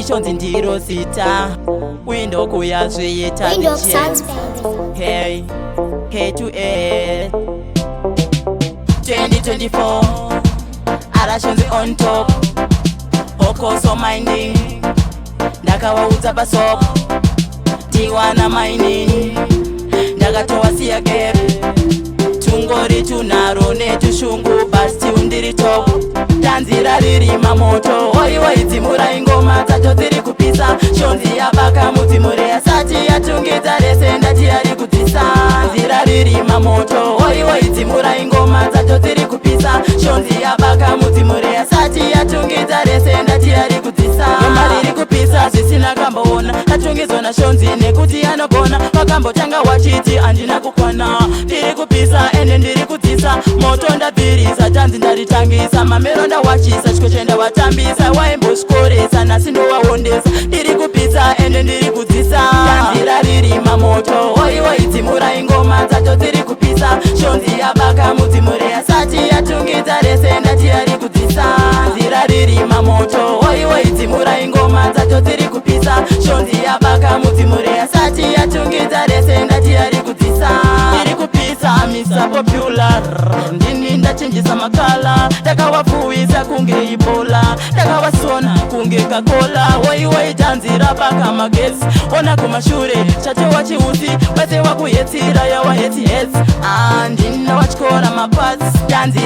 shonzi ndiro zita window kuyazviita hey K to A 2024 arashonzi on top hokoso minding ndakawaudza pasop tiwana mining ndakatowasiya gap tungori tunaro netushungu basi undiri top tanzira riri mamoto oiwaidzimura ingoma dzacho dziri kupisa shonzi yabaka mudzimure yasati yatungidza rese ndati yari kudzisa nzira riri mamoto oiwaidzimura ingoma dzacho dziri kupisa shonzi yabaka mudzimure yasati yatungidza rese ndati yari kudzisa ngoma riri kupisa zvisina kamboona atungidzwa nashonzi nekuti anogona wakambotanga wachiti handina kukwana ndiri kupisa ende ndiri kudzisa moto ndabvirisa tanzi ndaritangisa mamero ndawachisa chikochenda watambisa waimboskoresa nhasi ndowaondesa ndiri kupisa ende ndiri kudzisa tanzira riri mamoto oiwaidzimura ingoma dzacho dziri kupisa shonzi yabaka mudzimure yasati yatungidza rese ndati yari kudzisa nzira riri mamoto oiwaidzimura ingoma dzacho dziri kupisa shonzi yabaka mudzimure yasati yatungidza rese ndati yari kudzisa ndiri kupisa misa popular ndini ndachinjisa makala ndakawapfuwisa kunge ibola ndakawasona kunge kakola woiwaitanzira paka magesi ona kumashure chatowa chiusi wese wakuyetsira yawahetsihets ndini ndawachikora mapats tanzi